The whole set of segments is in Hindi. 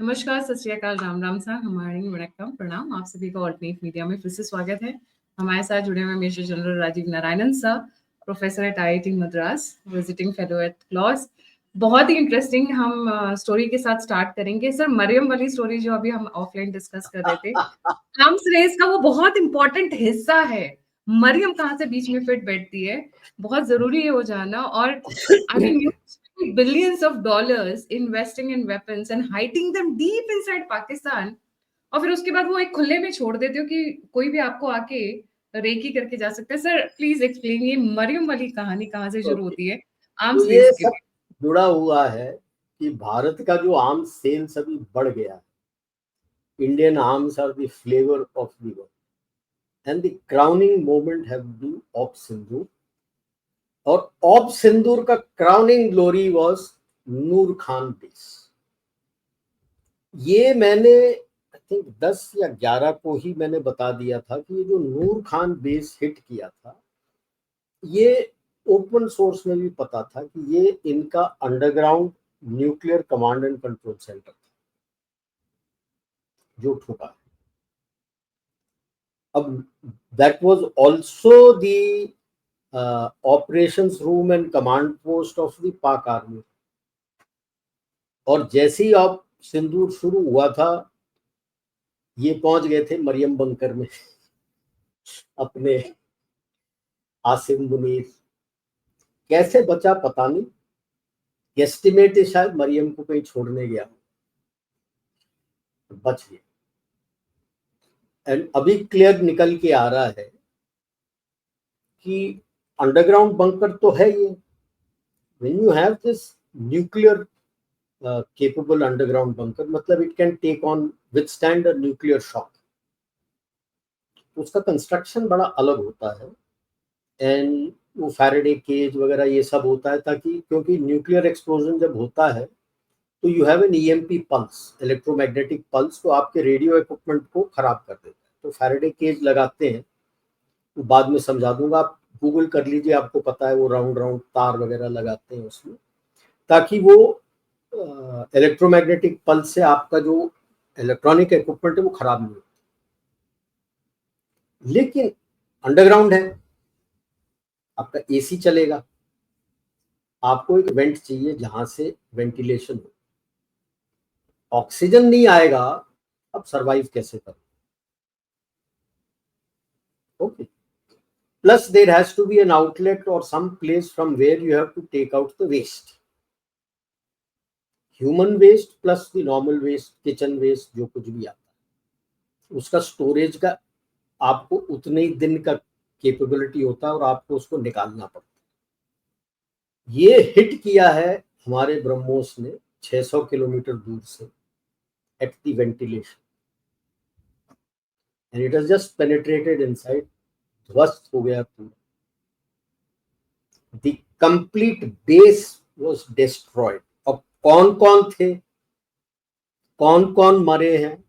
नमस्कार, सत श्री अकाल, राम राम सा, हमारी वणक्कम, प्रणाम। आप सभी का ऑल्टरनेट मीडिया में फिर से स्वागत है। हमारे साथ जुड़े हुए major general Rajiv Narayanan sir, professor at IIT Madras, visiting fellow at क्लॉस। बहुत ही इंटरेस्टिंग हम स्टोरी के साथ स्टार्ट करेंगे। सर, मरियम वाली स्टोरी जो अभी हम ऑफलाइन डिस्कस कर रहे थे, आर्म्स रेस का वो बहुत इंपॉर्टेंट हिस्सा है। मरियम कहाँ से बीच में फिट बैठती है, बहुत जरूरी है वो जानना। और I mean you billions of dollars investing in weapons and hiding them deep inside Pakistan, और फिर उसके बाद वो एक खुले में छोड़ देते हो कि कोई भी आपको आके रेकी करके जा सकता है। सर प्लीज एक्सप्लेन, ये मरियम वाली कहानी कहाँ से शुरू ओके, होती है तो आर्म्स ये रेस के सब लिए? जुड़ा हुआ है कि भारत का जो आर्म्स सेल्स अभी बढ़ गया है। Indian arms are the flavour of the world and the crowning moment have been of Sindoor. और ऑफ सिंदूर का crowning glory was Noor Khan base. ये मैंने आई थिंक 10 या 11 को ही मैंने बता दिया था कि ये जो नूर खान बेस हिट किया था, ये ओपन सोर्स में भी पता था कि ये इनका underground nuclear command and control centre था जो ठुका। अब that was also the operations room and command post of the पाक आर्मी। और जैसे ही आप सिंदूर शुरू हुआ था, ये पहुंच गए थे मरियम बंकर में अपने आसिम मुनीर। कैसे बचा पता नहीं, एस्टिमेट है शायद मरियम को कहीं छोड़ने गया, बच गया। एंड अभी क्लियर निकल के आ रहा है कि अंडरग्राउंड बंकर तो है ये। When you have this nuclear capable underground bunker, मतलब it can take on withstand a nuclear shock। उसका कंस्ट्रक्शन बड़ा अलग होता है एंड वो फैराडे केज वगैरह ये सब होता है, ताकि क्योंकि न्यूक्लियर एक्सप्लोजन जब होता है तो you have an EMP pulse, electromagnetic pulse, तो आपके रेडियो इक्विपमेंट को खराब कर देता है। तो फैराडे केज लगाते हैं, तो बाद में समझा दूंगा, आप गूगल कर लीजिए, आपको पता है। वो राउंड राउंड तार वगैरह लगाते हैं उसमें, ताकि वो इलेक्ट्रोमैग्नेटिक पल्स से आपका जो इलेक्ट्रॉनिक इक्विपमेंट है वो खराब नहीं होता। लेकिन अंडरग्राउंड है, आपका एसी चलेगा, आपको एक वेंट चाहिए जहां से वेंटिलेशन हो। ऑक्सीजन नहीं आएगा, अब सरवाइव कैसे करो? Okay, plus there has to be an outlet और some place from where you have to take out the waste, human waste plus the normal waste, kitchen waste, जो कुछ भी आता है उसका स्टोरेज का आपको उतने ही दिन का कैपेबिलिटी होता है और आपको उसको निकालना पड़ता है। ये हिट किया है हमारे ब्रह्मोस ने 600 किलोमीटर दूर से at the ventilation, and it has just penetrated inside, ध्वस्त हो गया पूरा। The complete base was destroyed. अब कौन कौन थे, कौन कौन मरे हैं?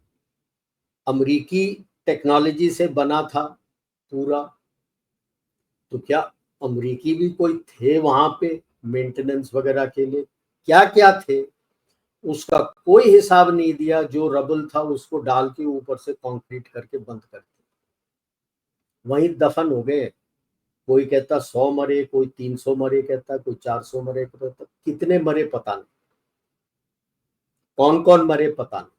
अमेरिकी टेक्नोलॉजी से बना था पूरा, तो क्या अमेरिकी भी कोई थे वहां पे मेंटेनेंस वगैरह के लिए? क्या क्या थे उसका कोई हिसाब नहीं दिया। जो रबल था उसको डाल के ऊपर से कंक्रीट करके बंद कर दिया, वहीं दफन हो गए। कोई कहता 100 मरे, कोई 300 मरे कहता, कोई 400 मरे कहता, कितने मरे पता नहीं, कौन कौन मरे पता नहीं।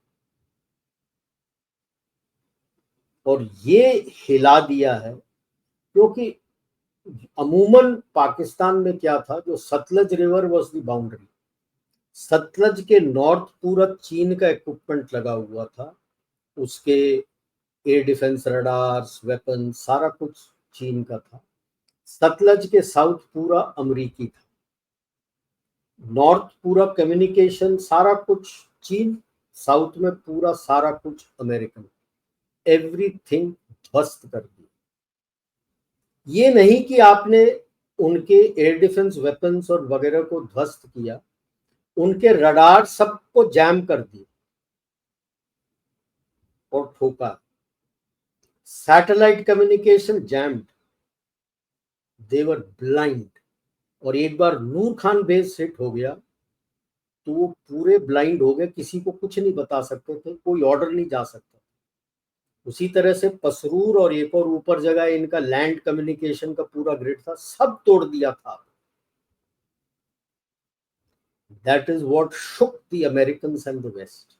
और ये हिला दिया है, क्योंकि अमूमन पाकिस्तान में क्या था, जो Sutlej river was the boundary, Sutlej के नॉर्थ पूरा चीन का इक्विपमेंट लगा हुआ था, उसके एयर डिफेंस रडार्स, वेपन, सारा कुछ चीन का था। सतलज के साउथ पूरा अमेरिकी था, नॉर्थ पूरा कम्युनिकेशन सारा कुछ चीन, साउथ में पूरा सारा कुछ अमेरिकन। एवरीथिंग ध्वस्त कर दिया। ये नहीं कि आपने उनके एयर डिफेंस वेपन्स और वगैरह को ध्वस्त किया, उनके रडार सबको जैम कर दिए और ठोका। सैटेलाइट कम्युनिकेशन जैम्ड, दे वर ब्लाइंड। और एक बार नूर खान बेस हिट हो गया तो वो पूरे ब्लाइंड हो गए, किसी को कुछ नहीं बता सकते थे, कोई ऑर्डर नहीं जा सकता। उसी तरह से पसरूर और एक और ऊपर जगह इनका लैंड कम्युनिकेशन का पूरा ग्रिड था, सब तोड़ दिया था। That is what shook the Americans and the West.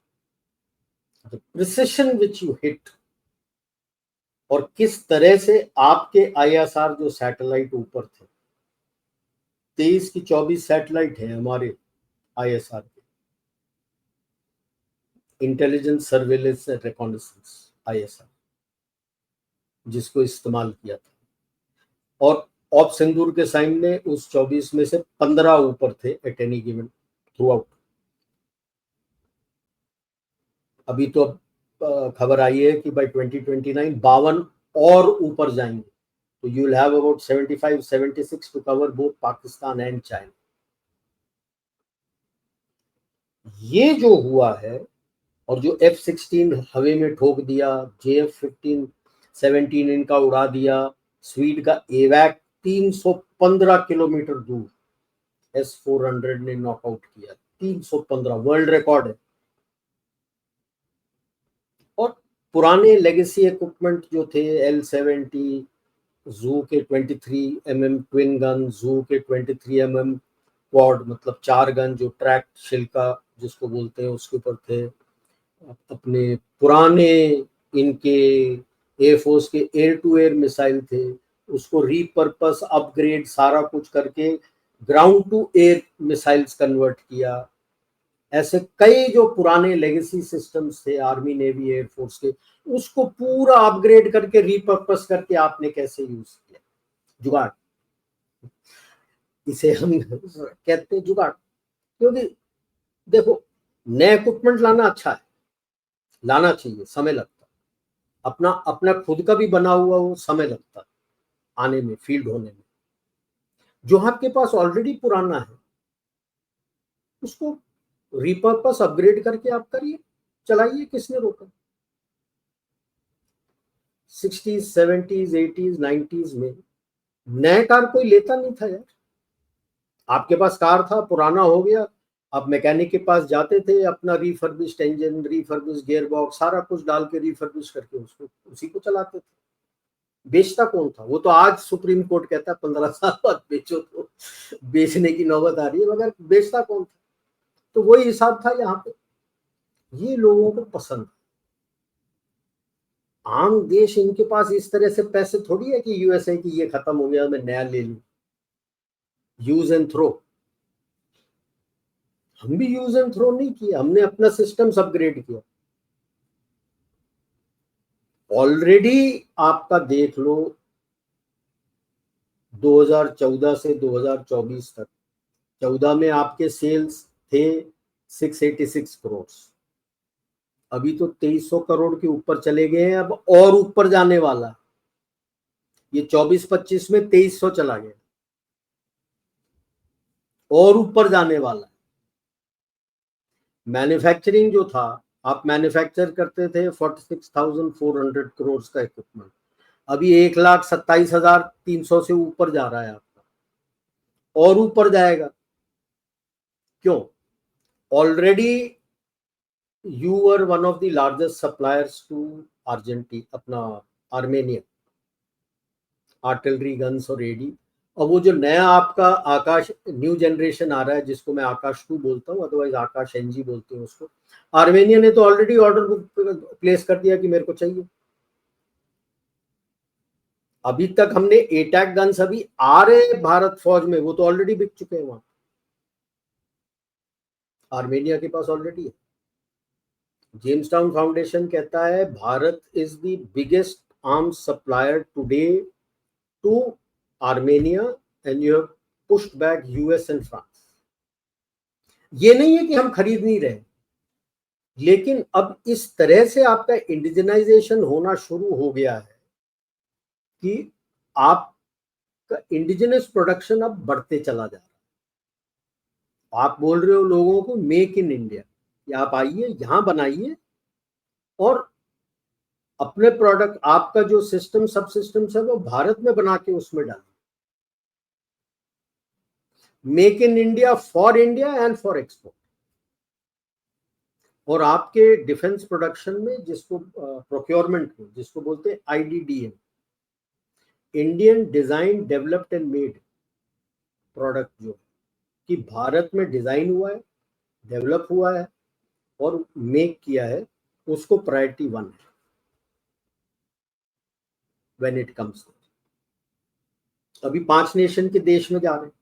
The precision which you hit, और किस तरह से आपके ISR जो सैटेलाइट ऊपर थे, 23 की 24 सैटेलाइट है हमारे ISR के, इंटेलिजेंस सर्वेलेंस रिकॉनेसेंस ISR, जिसको इस्तेमाल किया था। और ऑप सिंदूर के सामने उस 24 में से 15 ऊपर थे at any given through out. अभी तो खबर आई है कि बाय 2029 52 और ऊपर जाएंगे, तो you will have about 75-76 to cover both Pakistan and China. ये जो हुआ है, और जो F-16 हवे में ठोक दिया, JF-15-17 इनका उड़ा दिया, स्वीड का एवैक 315 किलोमीटर दूर S-400 ने नॉकआउट किया, 315 वर्ल्ड रिकॉर्ड है। और पुराने लेगेसी इक्विपमेंट जो थे L-70, जू के 23 mm ट्विन गन, जू के 23 mm क्वाड, मतलब 4 गन जो ट्रैक शिल्का जिसको बोलते हैं उसके ऊपर थे। अपने पुराने इनके एयरफोर्स के एयर टू एयर मिसाइल थे, उसको रीपर्पस अपग्रेड सारा कुछ करके ground to air missiles convert किया। ऐसे कई जो पुराने लेगेसी सिस्टम्स थे आर्मी नेवी एयरफोर्स के, उसको पूरा अपग्रेड करके रीपर्पस करके आपने कैसे यूज किया? जुगाड़, इसे हम कहते हैं जुगाड़। क्योंकि देखो, नए इक्विपमेंट लाना अच्छा है, लाना चाहिए, समय लगता है, अपना अपना खुद का भी बना हुआ वो समय लगता है आने में, फील्ड होने में। जो आपके पास ऑलरेडी पुराना है उसको रिपर्पस अपग्रेड करके आप करिए, चलाइए, किसने रोका? 60s 70s 80s 90s में नए कार कोई लेता नहीं था यार। आपके पास कार था, पुराना हो गया, आप मैकेनिक के पास जाते थे, अपना refurbished engine, refurbished gear box, सारा कुछ डाल के रिफर्बिश करके उसको उसी को चलाते थे। बेचता कौन था? वो तो आज सुप्रीम कोर्ट कहता है 15 साल बाद बेचो, तो बेचने की नौबत आ रही है, मगर बेचता कौन था? तो वही हिसाब था यहाँ पे। ये लोगों को पसंद, आम देश इनके पास इस तरह से पैसे थोड़ी है कि यूएसए की ये खत्म हो गया मैं नया ले लूं, यूज एंड थ्रो। हम भी यूज एंड थ्रो नहीं किया, हमने अपना सिस्टम्स अपग्रेड किया। ऑलरेडी आपका देख लो 2014 से 2024 तक, 14 में आपके सेल्स थे 686 करोड़, अभी तो 2300 करोड़ के ऊपर चले गए हैं, अब और ऊपर जाने वाला। ये 24-25 में 2300 चला गया, और ऊपर जाने वाला। मैन्युफैक्चरिंग जो था, आप मैन्युफैक्चर करते थे 46,400 करोड़ का इक्विपमेंट, अभी 1,27,300 से ऊपर जा रहा है आपका, और ऊपर जाएगा। क्यों? Already you were one of the largest suppliers to अपना आर्मेनिया, आर्टिलरी गन्स और एडी। और वो जो नया आपका आकाश न्यू जनरेशन आ रहा है, जिसको मैं आकाश 2 बोलता हूँ, अदरवाइज आकाश NG बोलते हैं उसको, आर्मेनिया ने तो ऑलरेडी ऑर्डर प्लेस कर दिया कि मेरे को चाहिए। अभी तक हमने एटैक गन्स अभी आ रहे भारत फौज में, वो तो ऑलरेडी बिक चुके हैं वहां, आर्मेनिया के पास ऑलरेडी है। जेम्स टाउन फाउंडेशन कहता है Bharat is the biggest arms supplier today to Armenia and you have pushed back US and France. ये नहीं है कि हम खरीद नहीं रहे, लेकिन अब इस तरह से आपका इंडिजिनाइजेशन होना शुरू हो गया है कि आपका इंडिजिनस प्रोडक्शन अब बढ़ते चला जा रहा है। आप बोल रहे हो लोगों को मेक इन इंडिया, कि आप आइए यहां बनाइए और अपने प्रोडक्ट, आपका जो सिस्टम सब सिस्टम्स है वो भारत में बना के उसमें डालिए। Make in India, for India and for export. और आपके डिफेंस प्रोडक्शन में जिसको प्रोक्योरमेंट में जिसको बोलते हैं IDDM, Indian design developed and made product, जो कि भारत में डिजाइन हुआ है, डेवलप हुआ है और मेक किया है, उसको प्रायोरिटी 1 है व्हेन इट कम्स। अभी 5 नेशन के देश में जा रहे हैं,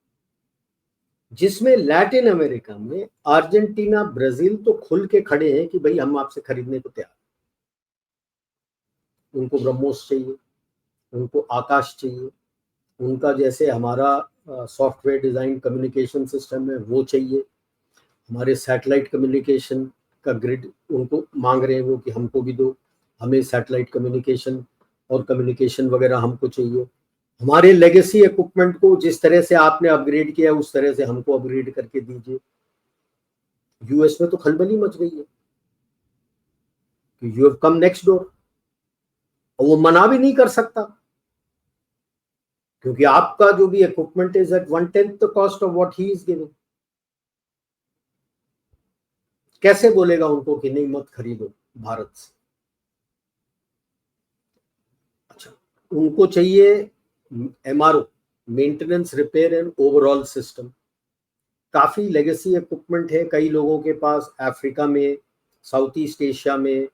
जिसमें लैटिन अमेरिका में अर्जेंटीना, ब्राजील तो खुल के खड़े हैं कि भाई हम आपसे खरीदने को तैयार। उनको ब्रह्मोस चाहिए, उनको आकाश चाहिए, उनका जैसे हमारा सॉफ्टवेयर डिजाइन कम्युनिकेशन सिस्टम है वो चाहिए, हमारे सैटेलाइट कम्युनिकेशन का ग्रिड उनको मांग रहे हैं वो कि हमको भी दो, हमें सैटेलाइट कम्युनिकेशन और कम्युनिकेशन वगैरह हमको चाहिए। हमारे लेगेसी इक्विपमेंट को जिस तरह से आपने अपग्रेड किया उस तरह से हमको अपग्रेड करके दीजिए। यूएस में तो खलबली मच गई है कि you have come next door, और वो मना भी नहीं कर सकता क्योंकि आपका जो भी equipment is at 1/10 the cost of what he is giving. कैसे बोलेगा उनको कि नहीं मत खरीदो भारत से? अच्छा, उनको चाहिए MRO, maintenance repair and overall system. काफी लेगेसी इक्विपमेंट है कई लोगों के पास, अफ्रीका में, साउथ ईस्ट एशिया में,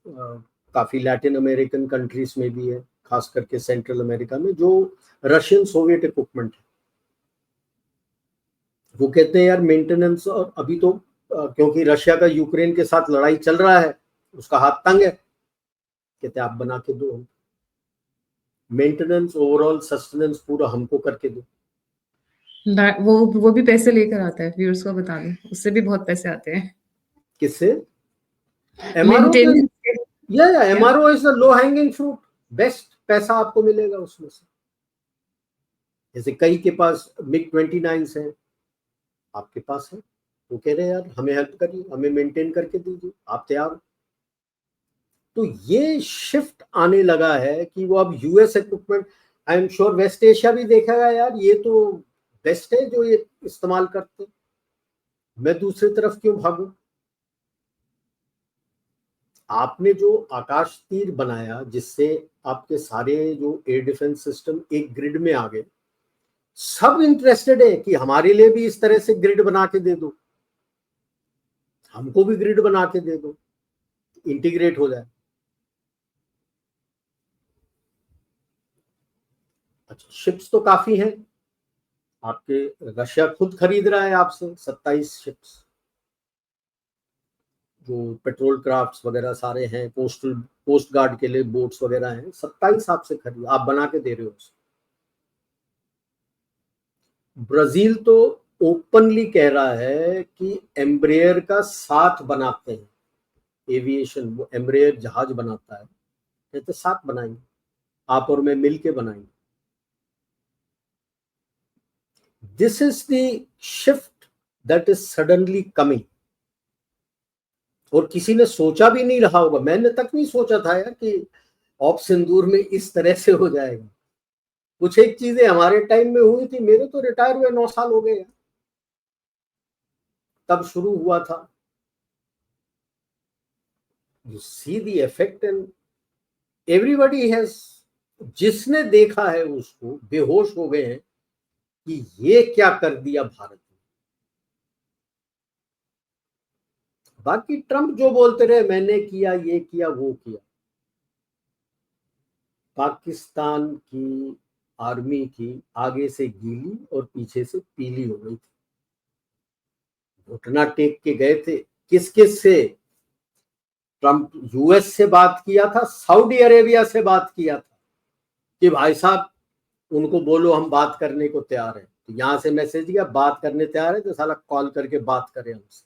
काफी लैटिन अमेरिकन कंट्रीज में भी है, खास करके सेंट्रल अमेरिका में, जो रशियन सोवियत इक्विपमेंट है। वो कहते हैं यार मेंटेनेंस, और अभी तो क्योंकि रशिया का यूक्रेन के साथ लड़ाई चल रहा है, उसका हाथ तंग है, कहते आप बना के दो, मेंटेनेंस ओवरऑल सस्टेनेंस पूरा हमको करके दो। वो भी पैसे लेकर आता है, व्यूअर्स को बता दें, उससे भी बहुत पैसे आते हैं। किससे? MRO मेंटेनेंस या MRO is the low hanging fruit, best पैसा आपको मिलेगा उसमें से। जैसे कई के पास MiG-29 है, आपके पास है, वो कह रहे हैं यार हमें हेल्प करिए, हमें मेंटेन करके दीजिए, आप तैयार हो। तो ये शिफ्ट आने लगा है कि वो अब US equipment, I am sure West Asia भी देखेगा यार ये तो बेस्ट है जो ये इस्तेमाल करते, मैं दूसरी तरफ क्यों भागूं? आपने जो आकाश तीर बनाया जिससे आपके सारे जो एयर डिफेंस सिस्टम एक ग्रिड में आ गए, सब इंटरेस्टेड है कि हमारे लिए भी इस तरह से ग्रिड बना के दे दो, हमको भी ग्रिड बना के दे दो, इंटीग्रेट हो जाए। अच्छा, शिप्स तो काफी हैं आपके, रशिया खुद खरीद रहा है आपसे 27 शिप्स, जो पेट्रोल क्राफ्ट्स वगैरह सारे हैं, कोस्ट गार्ड के लिए बोट्स वगैरह हैं, 27 आपसे खरीद, आप बना के दे रहे हो। ब्राजील तो ओपनली कह रहा है कि एम्ब्रेयर का साथ बनाते हैं, एविएशन, वो एम्ब्रेयर जहाज बनाता है, कहते साथ बनाएंगे, आप और मैं मिलके बनाएंगे। This is the shift that is suddenly coming, और किसी ने सोचा भी नहीं रहा होगा, मैंने तक नहीं सोचा था यार कि ऑप सिंदूर में इस तरह से हो जाएगा। कुछ एक चीजें हमारे टाइम में हुई थी, मेरे तो रिटायर हुए 9 साल हो गए, तब शुरू हुआ था। You see the effect and everybody has, जिसने देखा है उसको बेहोश हो गए हैं कि ये क्या कर दिया भारत ने। बाकी ट्रंप जो बोलते रहे मैंने किया, ये किया, वो किया, पाकिस्तान की आर्मी की आगे से गीली और पीछे से पीली हो गई थी, घुटना टेक के गए थे। किस किस से? ट्रंप यूएस से बात किया था, सऊदी अरेबिया से बात किया था कि भाई साहब उनको बोलो हम बात करने को तैयार है, तो यहां से मैसेज किया बात करने तैयार है, तो साला कॉल करके बात करे हमसे।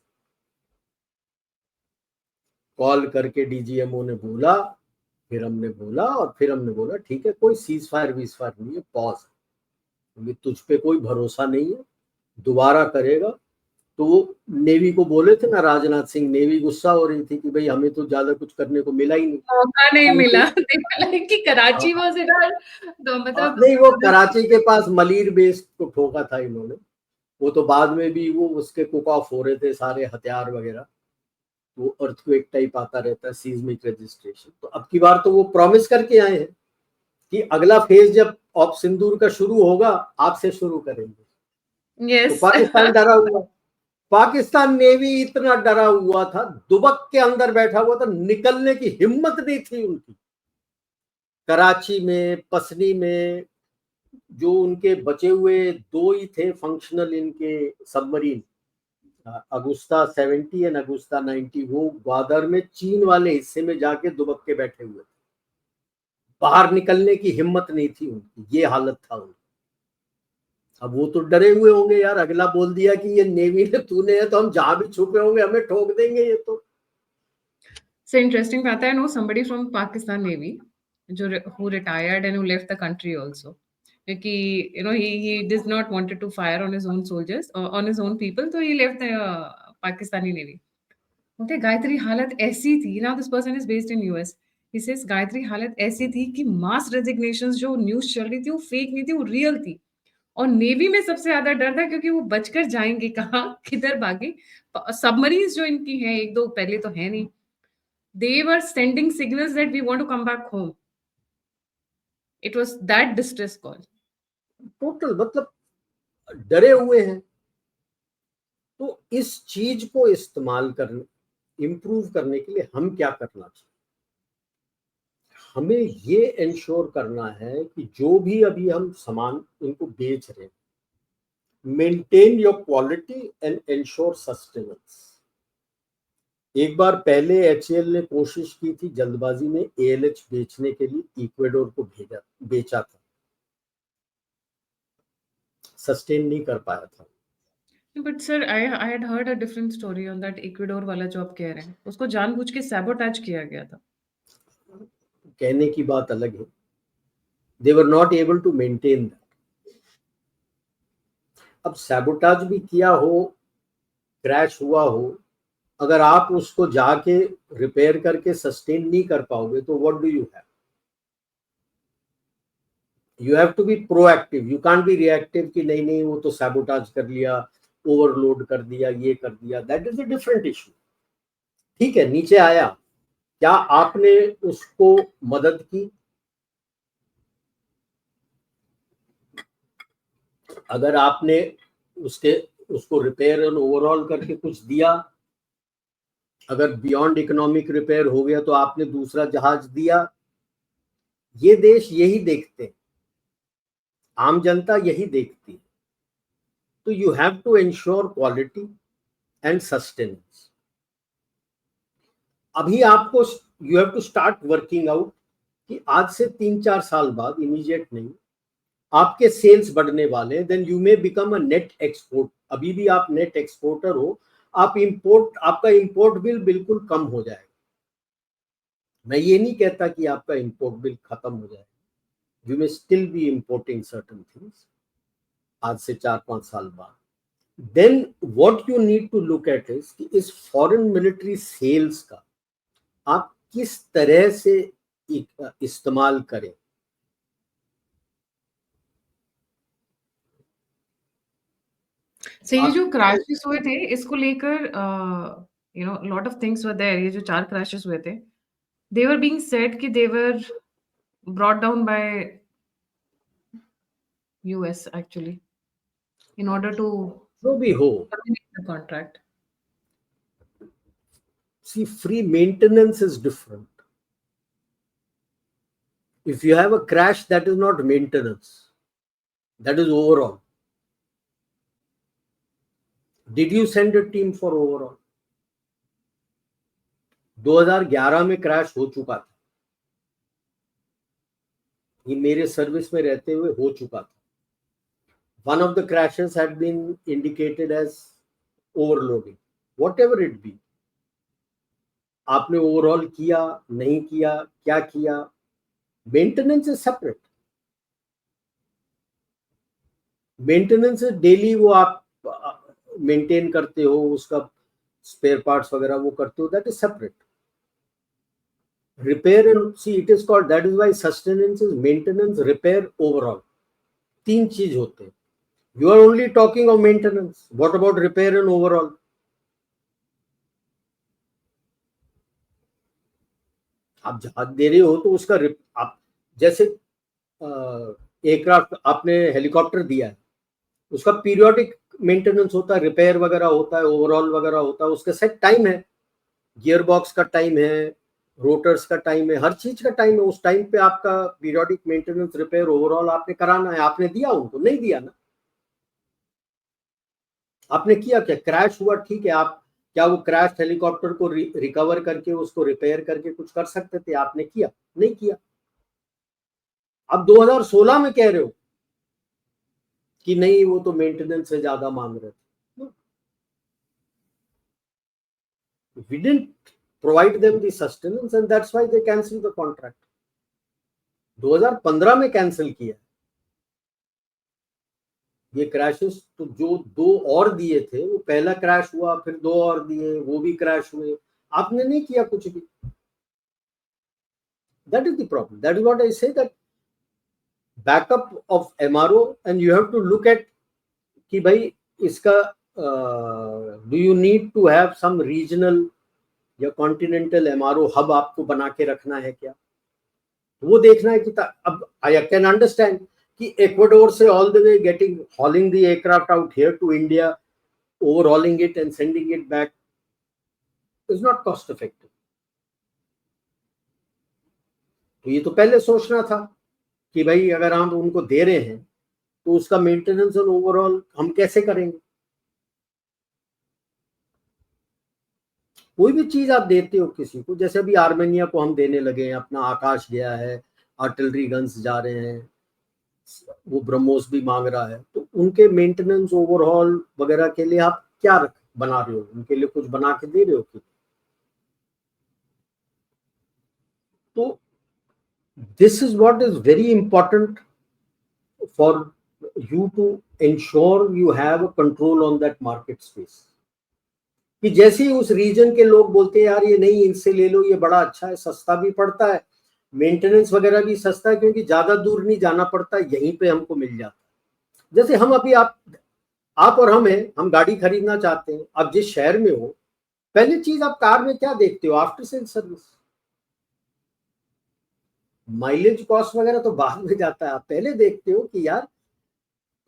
कॉल करके डीजीएमओ ने बोला, फिर हमने बोला, और फिर हमने बोला ठीक है कोई सीज फायर वीज फायर नहीं है, पॉज, क्योंकि तुझ पे कोई भरोसा नहीं है, दोबारा करेगा। तो वो नेवी को बोले थे ना, राजनाथ सिंह, नेवी गुस्सा हो रही थी कि भाई हमें तो ज्यादा कुछ करने को मिला ही नहीं, मौका नहीं मिला। कि कराची वो तो मतलब नहीं वो कराची के पास मलीर बेस को ठोका था इन्होंने, वो तो बाद में भी वो उसके कुक ऑफ हो रहे थे सारे हथियार वगैरह, वो अर्थक्वेक टाइप आता रहता है, सीज्मिक रजिस्ट्रेशन। तो अब की बार तो वो प्रॉमिस करके आए हैं कि अगला फेज जब ऑप सिंदूर का शुरू होगा आपसे शुरू करेंगे। तो यस। पाकिस्तान डरा हुआ, पाकिस्तान नेवी इतना डरा हुआ था, दुबक के अंदर बैठा हुआ था, निकलने की हिम्मत नहीं थी उनकी। कराची में, पसनी में जो उनके बचे हुए 2 ही थे फंक्शनल इनके सबमरीन, अगुस्ता 70 एंड अगुस्ता 90, वो ग्वादर में चीन वाले हिस्से में जाके दुबक के बैठे हुए थे। बाहर निकलने की हिम्मत नहीं थी उनकी, ये हालत था उनकी। अब वो तो डरे हुए होंगे यार, अगला बोल दिया कि ये नेवी ने तूने है तो हम जहां भी छुपे होंगे हमें ठोक देंगे ये तो। So interesting fact, I know somebody from Pakistan Navy who retired and who left the country also. Because he does not wanted to fire on his own soldiers or on his own people, so he left the Pakistani Navy. Okay, Gayatri हालत ऐसी थी, now this person is based in US. He says Gayatri हालत ऐसी थी कि मास रेजिग्नेशंस जो न्यूज़ चल रही थी वो फेक नहीं थी, वो रियल थी। और नेवी में सबसे ज्यादा डर था क्योंकि वो बचकर जाएंगे कहाँ, किधर भागे। सबमरीन्स जो इनकी हैं, एक दो पहले तो है नहीं, they were sending signals that we want to come back home. It was that distress call. Total मतलब डरे हुए हैं। तो इस चीज को इस्तेमाल करने, इंप्रूव करने के लिए हम क्या करना चाहिए? हमें ये इंश्योर करना है कि जो भी अभी हम सामान इनको बेच रहे हैं, maintain your quality and ensure sustenance. एक बार पहले एचएएल ने कोशिश की थी जल्दबाजी में एएलएच बेचने के लिए, इक्वेडोर को बेचा था, सस्टेन नहीं कर पाया था। But sir, I had heard a different story on that Ecuador वाला जो आप कह रहे हैं, उसको जानबूझ के sabotage किया गया था। कहने की बात अलग है, they were not able to maintain that। अब सैबोटाज भी किया हो, क्रैश हुआ हो, अगर आप उसको जाके रिपेयर करके सस्टेन नहीं कर पाओगे तो what do you have? You have to be proactive, you can't be reactive कि नहीं नहीं वो तो सैबोटाज कर लिया, ओवरलोड कर दिया, ये कर दिया, that is a different issue. ठीक है, नीचे आया, क्या आपने उसको मदद की? अगर आपने उसको रिपेयर एंड ओवरऑल करके कुछ दिया, अगर बियॉन्ड इकोनॉमिक रिपेयर हो गया तो आपने दूसरा जहाज दिया। ये देश यही देखते हैं, आम जनता यही देखती है। तो you have to ensure quality and sustenance. अभी आपको you have to start working out कि आज से 3-4 साल बाद, इमीडिएट नहीं, आपके सेल्स बढ़ने वाले, then you may become a net export. अभी भी आप नेट एक्सपोर्टर हो, आप इंपोर्ट, आपका इंपोर्ट बिल बिल्कुल कम हो जाएगा। मैं ये नहीं कहता कि आपका इंपोर्ट बिल खत्म हो जाएगा, you may still be importing certain things आज से 4-5 साल बाद। Then what you need to look at is कि इस फॉरेन मिलिट्री सेल्स का आप किस तरह से इस्तेमाल करें। So ये जो crashes हुए थे, इसको लेकर lot of things were there. ये जो 4 crashes हुए थे, they were being said कि they were brought down by US actually in order to जो भी हो, terminate the contract. see, free maintenance is different. If you have a crash, that is not maintenance, that is overall. Did you send a team for overall? 2011 में क्रैश हो चुका था, ये मेरे सर्विस में रहते हुए हो चुका था। One of the crashes had been indicated as overloading, whatever it be. आपने ओवरऑल किया, नहीं किया, क्या किया, maintenance is separate. Maintenance daily वो आप मेंटेन करते हो, उसका स्पेयर पार्ट्स वगैरह वो करते हो, that is separate. Repair and see it is called, that is why sustenance is maintenance, repair, overall, 3 चीज होते हैं। You are only talking of maintenance, what about repair and overall? आप जहाज दे रहे हो तो उसका आप जैसे एयरक्राफ्ट आपने हेलीकॉप्टर दिया है, उसका पीरियोडिक मेंटेनेंस होता है, रिपेयर वगैरह होता है, ओवरऑल वगैरह होता है, उसका सेट टाइम है, गियर बॉक्स का टाइम है, रोटर्स का टाइम है, हर चीज का टाइम है। उस टाइम पे आपका पीरियोडिक मेंटेनेंस, रिपेयर, ओवरऑल आपने कराना है। आपने दिया उनको? नहीं दिया ना। आपने किया क्या? क्रैश हुआ, ठीक है, आप क्या वो क्रैश हेलीकॉप्टर को रिकवर करके उसको रिपेयर करके कुछ कर सकते थे? आपने किया? नहीं किया। अब 2016 में कह रहे हो कि नहीं वो तो मेंटेनेंस से ज्यादा मांग रहे थे। We didn't provide them the sustenance and that's why they canceled the contract. 2015 में कैंसिल किया ये क्रैशेस। तो जो दो और दिए थे, वो पहला क्रैश हुआ, फिर दो और दिए, वो भी क्रैश हुए, आपने नहीं किया कुछ भी। That is the problem. That is what I say, that backup of MRO, and you have to look at कि भाई इसका do you need to have some regional या कॉन्टिनेंटल MRO हब आपको बना के रखना है क्या? वो देखना है कि अब आई कैन अंडरस्टैंड कि इक्वाडोर से all the way getting hauling the aircraft out here to India, overhauling it and sending it back is not cost effective. तो ये तो पहले सोचना था कि भाई अगर हम उनको दे रहे हैं तो उसका मेंटेनेंस और ओवरऑल हम कैसे करेंगे। कोई भी चीज आप देते हो किसी को, जैसे अभी आर्मेनिया को हम देने लगे हैं, अपना आकाश गया है, आर्टिलरी गन्स जा रहे हैं, वो ब्रह्मोस भी मांग रहा है, तो उनके मेंटेनेंस ओवरहॉल वगैरह के लिए आप क्या बना रहे हो? उनके लिए कुछ बना के दे रहे हो कि? तो this is what is very important for you to ensure you have a control on that market space. कि जैसे ही उस रीजन के लोग बोलते हैं यार ये नहीं, इनसे ले लो, ये बड़ा अच्छा है, सस्ता भी पड़ता है, मेंटेनेंस वगैरह भी सस्ता है, क्योंकि ज्यादा दूर नहीं जाना पड़ता, यहीं पे हमको मिल जाता है। जैसे हम अभी आप और हम हैं, हम गाड़ी खरीदना चाहते हैं, आप जिस शहर में हो, पहली चीज आप कार में क्या देखते हो? After sale service. Mileage cost वगैरह तो बाद में जाता है, आप पहले देखते हो कि यार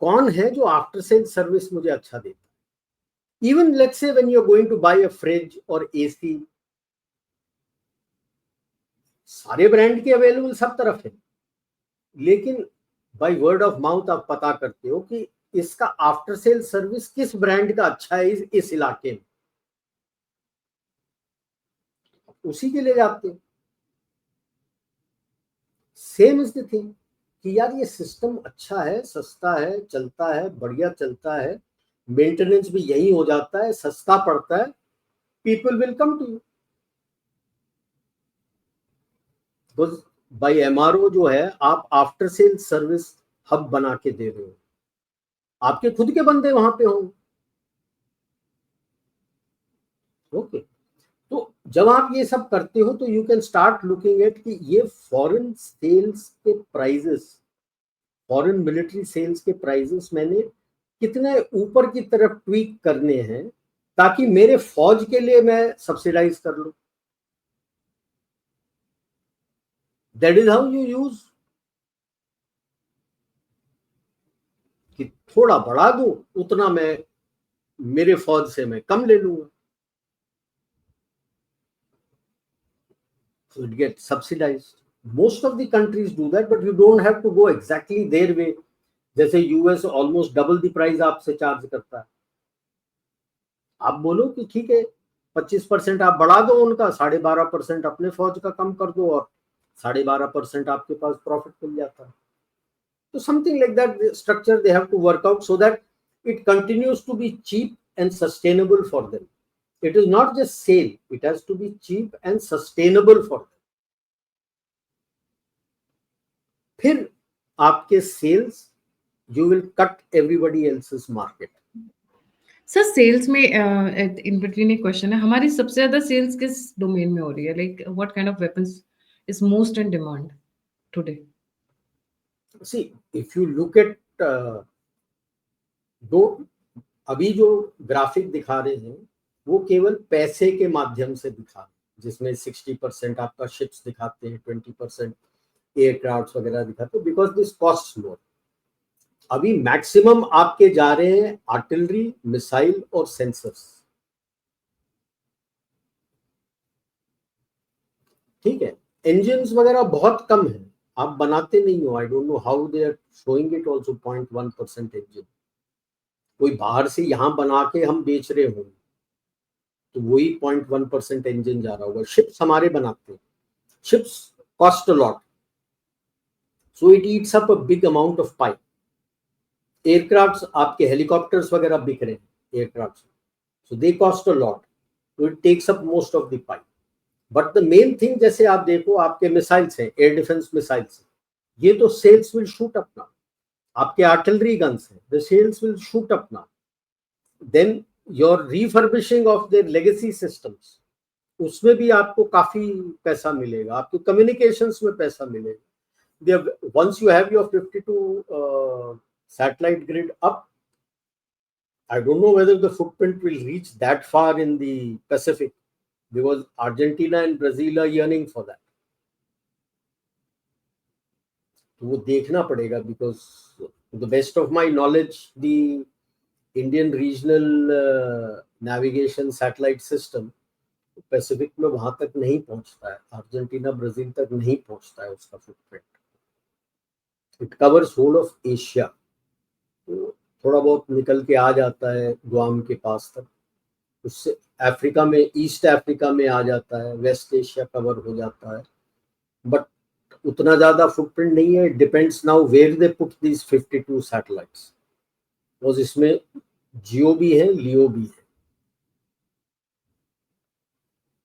कौन है जो आफ्टर सेल सर्विस मुझे अच्छा देता है। Even let's say when you are going to buy a fridge और एसी, सारे ब्रांड के अवेलेबल सब तरफ है, लेकिन बाय वर्ड ऑफ माउथ आप पता करते हो कि इसका आफ्टर सेल सर्विस किस ब्रांड का अच्छा है इस इलाके में, उसी के लिए जाते हैं। सेम इज द थिंग कि यार ये सिस्टम अच्छा है, सस्ता है, चलता है, बढ़िया चलता है, मेंटेनेंस भी यही हो जाता है, सस्ता पड़ता है, people will come to you. By MRO जो है, आप आफ्टर सेल सर्विस हब बना के दे रहे हो, आपके खुद के बंदे वहां पे होंगे। ओके, तो जब आप ये सब करते हो तो you can start looking at कि ये फॉरेन सेल्स के प्राइजेस, फॉरेन मिलिट्री सेल्स के प्राइजेस मैंने कितने ऊपर की तरफ ट्वीक करने हैं ताकि मेरे फौज के लिए मैं सब्सिडाइज कर लूं। That is how you use, कि थोड़ा बढ़ा दूं उतना मैं मेरे फौज से मैं कम ले लूंगा, so it gets subsidized. Most of the countries do that, but you don't have to go exactly their way. जैसे US almost double the price आपसे चार्ज करता है, आप बोलो कि ठीक है 25% आप बढ़ा दो उनका, 12.5% अपने फौज का कम कर दो, और 12.5% आपके पास प्रॉफिट मिल जाता है। तो something like that structure they have to work out so that it continues to be cheap and sustainable for them. It is not just sale, it has to be cheap and sustainable for them. फिर आपके sales, you will cut everybody else's market. Sir sales में इन बिटवीन एक क्वेश्चन है, हमारी सबसे ज्यादा सेल्स किस डोमेन में हो रही है? Like what kind of weapons is most in demand today? See, if you look at दो अभी जो ग्राफिक दिखा रहे हैं वो केवल पैसे के माध्यम से दिखा रहे हैं, जिसमें 60% आपका शिप्स दिखाते हैं, 20% एयरक्राफ्ट वगैरह दिखाते हैं, बिकॉज दिस कॉस्ट मोर। अभी मैक्सिमम आपके जा रहे हैं आर्टिलरी, मिसाइल और सेंसर्स, ठीक है। इंजन्स वगैरह बहुत कम है, आप बनाते नहीं हो। I don't know how they are showing it also 0.1% engine. कोई बाहर से यहाँ बना के हम बेच रहे हो तो वही 0.1% इंजन जा रहा होगा। शिप्स हमारे बनाते हैं, ships cost a lot, so it eats up a big amount of pie. Aircraft आपके हेलीकॉप्टर्स वगैरह बिक रहे हैं aircraft, so they cost a lot, तो it takes up most of the pie. But the main thing, जैसे आप देखो आपके मिसाइल्स हैं, एयर डिफेंस मिसाइल्स, ये तो sales will shoot up now. आपके आर्टिलरी गन्स हैं, the sales will shoot up now. Then your refurbishing of their legacy systems, उसमें भी आपको काफी पैसा मिलेगा, आपके कम्युनिकेशंस में पैसा मिलेगा। Once you have your 52 satellite grid up, I don't know whether the footprint will reach that far in the Pacific, because Argentina and Brazil are yearning for that. तो वो देखना पड़ेगा, because the best of my knowledge the Indian regional navigation satellite system Pacific में वहां तक नहीं पहुंचता है, अर्जेंटीना ब्राजील तक नहीं पहुंचता है उसका footprint. It covers whole of Asia, तो थोड़ा बहुत निकल के आ जाता है गुआम के पास तक, उससे अफ्रीका में, ईस्ट अफ्रीका में आ जाता है, वेस्ट एशिया कवर हो जाता है, बट उतना ज्यादा फुटप्रिंट नहीं है। Depends now where they put these 52 satellites, और इसमें जियो भी है, लियो भी है,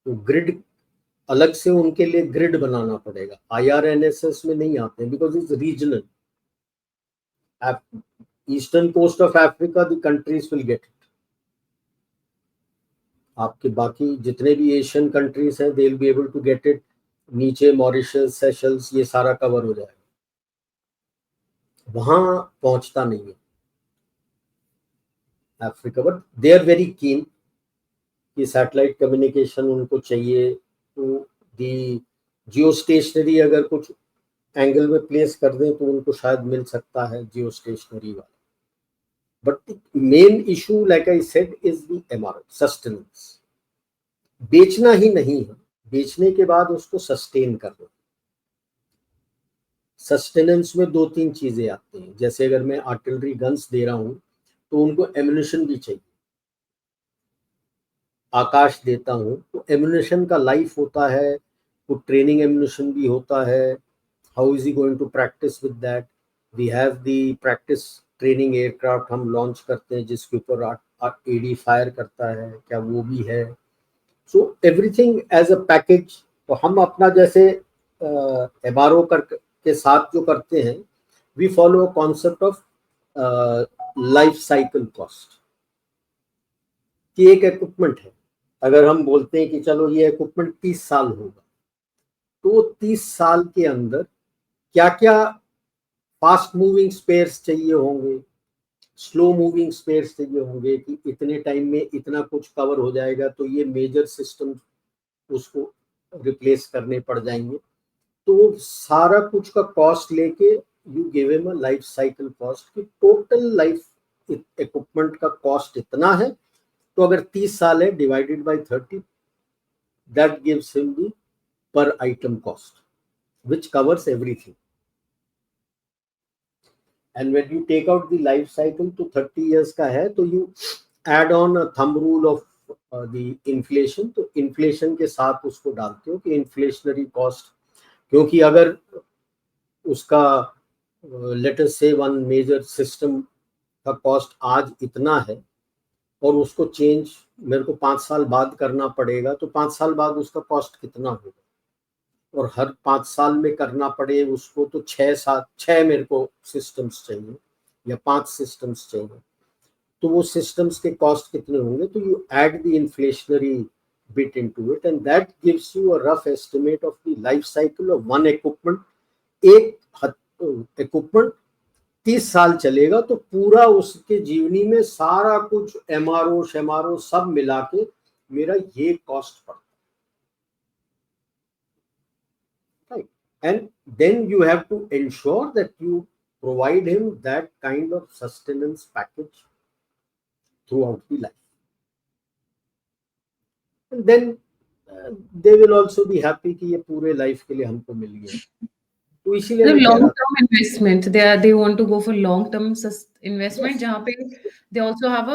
तो ग्रिड अलग से उनके लिए ग्रिड बनाना पड़ेगा। IRNSS में नहीं आते हैं because it's regional. Eastern coast of Africa the countries will get it, आपके बाकी जितने भी एशियन कंट्रीज हैं they will be able to get it. नीचे मॉरिशस, सेशल्स, ये सारा कवर हो जाएगा, वहां पहुंचता नहीं है Africa. But they are very keen कि सैटेलाइट कम्युनिकेशन उनको चाहिए, तो दी जियो स्टेशनरी अगर कुछ एंगल में प्लेस कर दें तो उनको शायद मिल सकता है जियो स्टेशनरी वाला। But main issue like I said is the MRO, sustenance. बेचना ही नहीं है, बेचने के बाद उसको सस्टेन करना। सस्टेनेंस में 2-3 चीजें आती हैं, जैसे अगर मैं आर्टिलरी गन्स दे रहा हूं तो उनको एम्युनिशन भी चाहिए। आकाश देता हूं तो एम्युनिशन का लाइफ होता है, तो ट्रेनिंग एम्युनिशन भी होता है। How is he going to practise with that? We have the practice training aircraft हम लॉन्च करते हैं जिसके ऊपर AD फायर करता है, क्या वो भी है? So everything as a package. तो हम अपना जैसे MRO के साथ जो करते हैं, we follow a concept of life cycle cost, कि एक इक्विपमेंट है, अगर हम बोलते हैं कि चलो ये इक्विपमेंट 30 साल होगा, तो 30 साल के अंदर क्या क्या फास्ट मूविंग स्पेयर्स चाहिए होंगे, स्लो मूविंग स्पेयर्स चाहिए होंगे, कि इतने टाइम में इतना कुछ कवर हो जाएगा, तो ये मेजर सिस्टम उसको रिप्लेस करने पड़ जाएंगे। तो सारा कुछ का कॉस्ट लेके you give him a life cycle cost, कि टोटल लाइफ इक्विपमेंट का कॉस्ट इतना है, तो अगर 30 साल है divided by 30, that gives him the per item cost which covers everything. And when you take out the life cycle, तो 30 इयर्स का है, तो you add on a thumb rule of the inflation, तो इन्फ्लेशन के साथ उसको डालते हो कि इन्फ्लेशनरी कॉस्ट। क्योंकि अगर उसका लेट अस से वन मेजर सिस्टम का कॉस्ट आज इतना है और उसको चेंज मेरे को 5 साल बाद करना पड़ेगा, तो 5 साल बाद उसका कॉस्ट कितना होगा? और हर 5 साल में करना पड़े उसको, तो 6 मेरे को सिस्टम्स चाहिए या 5 सिस्टम्स चाहिए, तो वो सिस्टम्स के कॉस्ट कितने होंगे? तो you add the inflationary bit into it, and that gives you a rough estimate of the life cycle of one equipment. एक इक्विपमेंट 30 साल चलेगा, तो पूरा उसके जीवनी में सारा कुछ MRO शेमारो सब मिला के मेरा ये कॉस्ट पड़ता है। and then you have to ensure that you provide him that kind of sustenance package throughout the life, and then they will also be happy कि ये पूरे लाइफ के लिए हमको मिल गया, तो इसीलिए The मैं कह long रहा था term investment, they want to go for long term investment, जहाँ पे they also have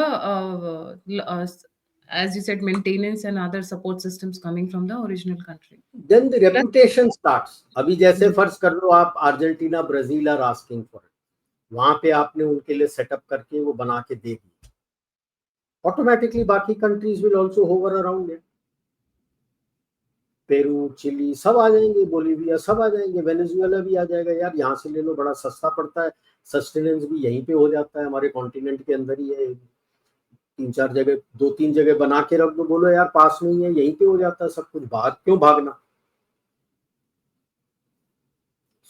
as you said, maintenance and other support systems coming from the original country. then the Plus, reputation starts. अभी जैसे फर्ज कर लो आप Argentina Brazil are asking for, वहां पे आपने उनके लिए सेटअप करके वो बना के दे दी, ऑटोमेटिकली बाकी countries will also hover around it, Peru Chile सब आ जाएंगे, बोलीविया सब आ जाएंगे, वेनेजुएला भी आ जाएगा, यार यहाँ से ले लो, बड़ा सस्ता पड़ता है, सस्टेनेंस भी यहीं पे हो जाता है, हमारे कॉन्टिनेंट के अंदर ही है, 3-4 जगह 2-3 जगह बना के रख दो, बोलो यार पास में ही है, यहीं पे हो जाता है सब कुछ, बाहर क्यों भागना.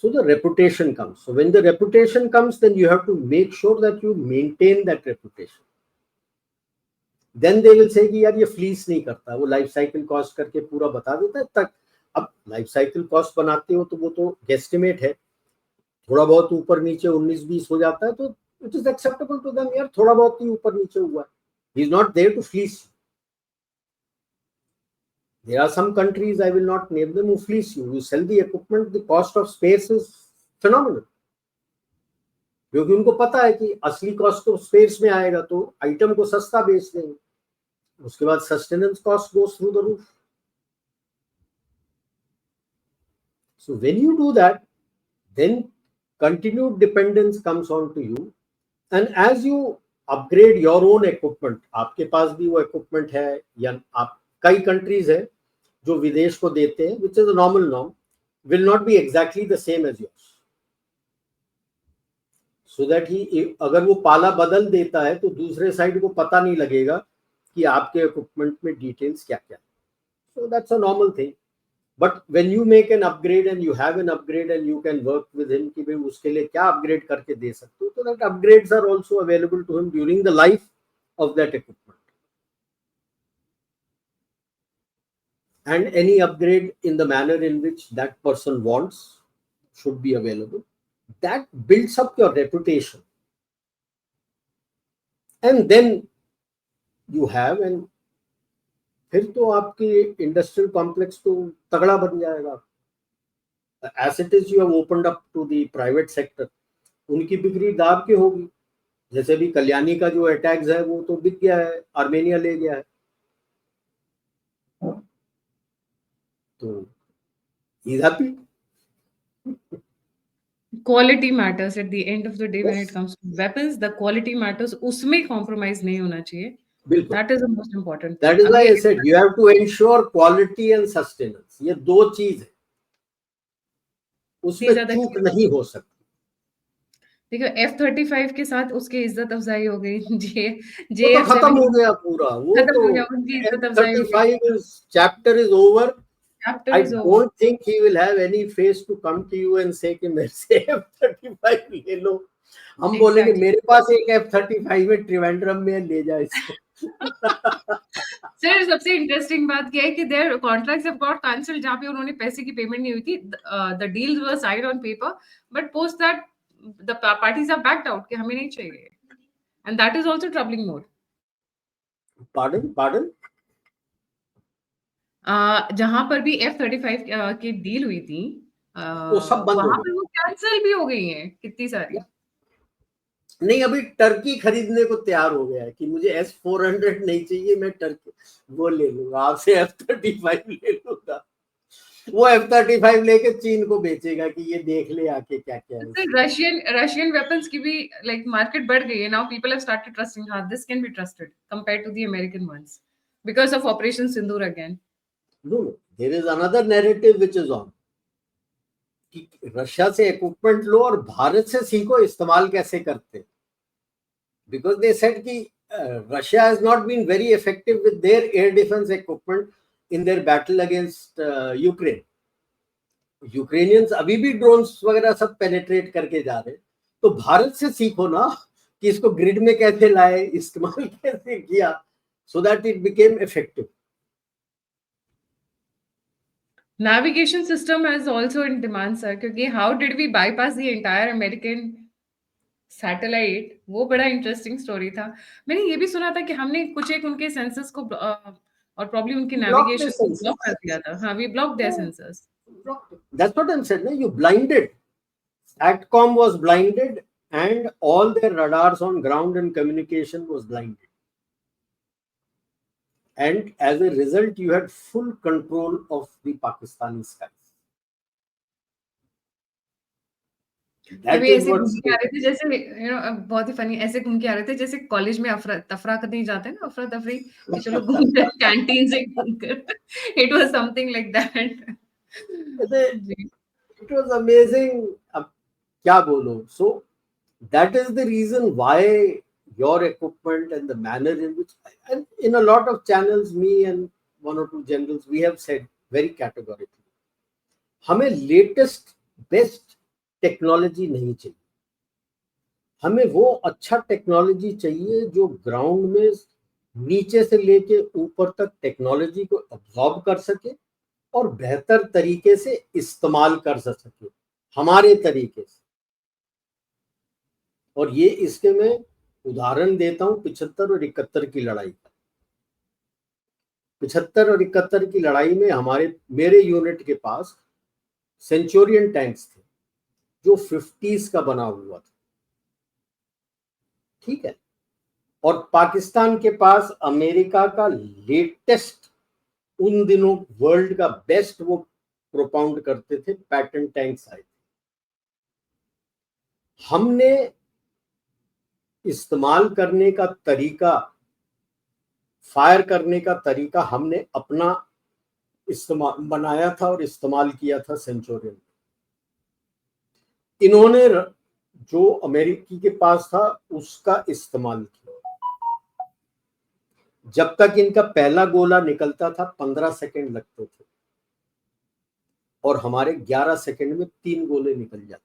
So the reputation comes. So when the reputation comes, then you have to make sure that you maintain that reputation. Then they will say कि यार ये फ्लीस नहीं करता, वो लाइफ साइकिल कॉस्ट करके पूरा बता देता है तक. अब लाइफ साइकिल कॉस्ट बनाते हो तो वो तो गेस्टिमेट है, थोड़ा बहुत ऊपर नीचे 19-20 हो जाता है तो it is acceptable to them, यार थोड़ा बहुत ही ऊपर नीचे हुआ है, he is not there to fleece. There are some countries, I will not name them, who fleece you. You sell the equipment, the cost of space is phenomenal. क्योंकि उनको पता है कि असली कॉस्ट तो स्पेस में आएगा, तो आइटम को सस्ता बेच देंगे, उसके बाद sustenance cost goes through the roof. So when you do that, then continued dependence comes on to you, and as you upgrade your own equipment, आपके पास भी वो equipment है या आप कई कंट्रीज है जो विदेश को देते हैं, which is a normal norm, will not be exactly the same as yours, so that he अगर वो पाला बदल देता है तो दूसरे साइड को पता नहीं लगेगा कि आपके इक्विपमेंट में डिटेल्स क्या क्या है. So that's a normal thing. But when you make an upgrade and you have an upgrade and you can work with him कि भाई उसके लिए क्या अपग्रेड करके दे सकते हो, so that upgrades are also available to him during the life of that equipment. And any upgrade in the manner in which that person wants should be available. That builds up your reputation, and then you have, and फिर तो आपकी इंडस्ट्रियल कॉम्प्लेक्स तो तगड़ा बन जाएगा. As it is, you have opened up to the private sector, उनकी बिक्री दाब के होगी. जैसे भी कल्याणी का जो अटैक्स है वो तो बिक गया है, आर्मेनिया ले गया है, तो he's happy. quality matters at the end of the day. When it comes to weapons, the quality matters. उसमें compromise नहीं होना चाहिए. बिल्कुल. That is the most important. That is why I said you have to ensure quality and sustenance. ये दो चीज है, उसमें चूक नहीं हो सकती. देखो F-35 के साथ उसकी इज्जत अफजाई हो गई, वो तो खत्म हो गया पूरा, वो खत्म तो हो गया, उनकी इज्जत अफजाई हो गई. F-35 chapter is over. Chapter I is over. don't think he will have any face to come to you and say कि मेरे से F-35 ले लो. हम बोलेंगे मेरे पास एक F-35 है, त्रिवेंद्रम में, ले जाए इसको. सर सबसे इंटरेस्टिंग बात क्या है कि their contracts have got cancelled, जहाँ पे उन्होंने पैसे की पेमेंट नहीं हुई थी. The deals were signed on paper, but post that the parties have backed out कि हमें नहीं चाहिए, and that is also troubling more. Pardon? जहां पर भी F-35 की डील हुई थी, वो सब बंद हो वहां गए. पे वो कैंसिल भी हो गई हैं कितनी सारी. नहीं, अभी टर्की खरीदने को तैयार हो गया है कि मुझे S-400 नहीं चाहिए, मैं टर्की वो ले लूंगा, आपसे F-35 ले लूंगा. वो F-35 लेके चीन को बेचेगा कि ये देख ले आके क्या क्या है. रशियन वेपन्स की भी लाइक मार्केट बढ़ गई है. Now people have started trusting, हां this can be trusted compared to the American ones because of operation Sindoor again. No, there is another narrative which is on कि रशिया से इक्विपमेंट लो और भारत से सीखो इस्तेमाल कैसे करते. Because they said कि Russia has not been very effective with their air defense equipment in their battle against Ukraine. Ukrainians अभी भी ड्रोन्स वगैरह सब पेनिट्रेट करके जा रहे हैं, तो भारत से सीखो ना कि इसको ग्रिड में कैसे लाए, इस्तेमाल कैसे किया, so that it became effective. Navigation system is also in demand, sir, क्योंकि how did we bypass the entire American satellite, वो बड़ा इंटरेस्टिंग स्टोरी था। मैंने ये भी सुना था कि हमने कुछ एक उनके सेंसर्स को और प्रॉब्लम उनके Block the नेविगेशन को ब्लॉक कर sensors. दिया था। हाँ, we block their Yeah, sensors. blocked it. That's what I'm saying. No? You blinded. Satcom was blinded, and all their radars on ground and communication was blinded. And as a result, you had full control of the Pakistani skies. That कभी is ऐसे what घूम के आ रहे state. थे जैसे बहुत ही फनी, ऐसे घूम के आ रहे थे जैसे कॉलेज में अफरा तफरा करने जाते हैं ना, अफरा तफरी कि चलो घूमते हैं कैंटीन से घूम कर। It was something like that. जी। It was amazing. अब क्या बोलो? So that is the reason why your equipment and the manner in which, and in a lot of channels, me and one or two generals, we have said very categorically, हमें लेटेस्ट बेस्ट टेक्नोलॉजी नहीं चाहिए, हमें वो अच्छा टेक्नोलॉजी चाहिए जो ग्राउंड में नीचे से लेके ऊपर तक टेक्नोलॉजी को अब्सॉर्ब कर सके और बेहतर तरीके से इस्तेमाल कर सके हमारे तरीके से। और ये इसके मैं उदाहरण देता हूं 75 और 71 की लड़ाई का। 75 और 71 की लड़ाई में मेरे यूनिट के पास सेंचुरियन टैंक्स थे जो 50s का बना हुआ था, ठीक है। और पाकिस्तान के पास अमेरिका का लेटेस्ट, उन दिनों वर्ल्ड का बेस्ट वो प्रोपाउंड करते थे, पैटर्न टैंक्स आए थे। हमने इस्तेमाल करने का तरीका, फायर करने का तरीका हमने अपना इस्तेमाल बनाया था और इस्तेमाल किया था सेंचुरियन। इन्होंने जो अमेरिकी के पास था उसका इस्तेमाल किया। जब तक इनका पहला गोला निकलता था 15 सेकंड लगते थे और हमारे 11 सेकंड में 3 गोले निकल जाते थे।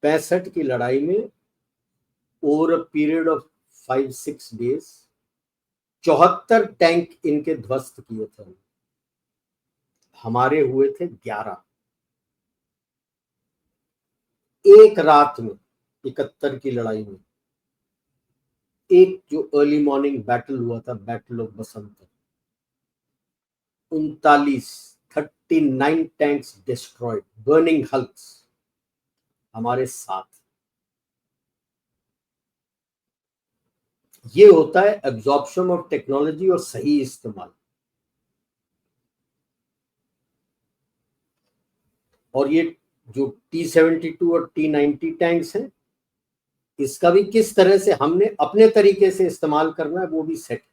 65 की लड़ाई में over a period of 5-6 days 74 tank इनके ध्वस्त किए थे, हमारे हुए थे 11। एक रात में 71 की लड़ाई में एक जो अर्ली मॉर्निंग बैटल हुआ था, battle of Basant, 39 tanks destroyed, burning Hulk's हमारे साथ। ये होता है एब्जॉर्प्शन ऑफ टेक्नोलॉजी और सही इस्तेमाल। और ये जो T-72 और T-90 टैंक्स हैं, इसका भी किस तरह से हमने अपने तरीके से इस्तेमाल करना है वो भी सेट है।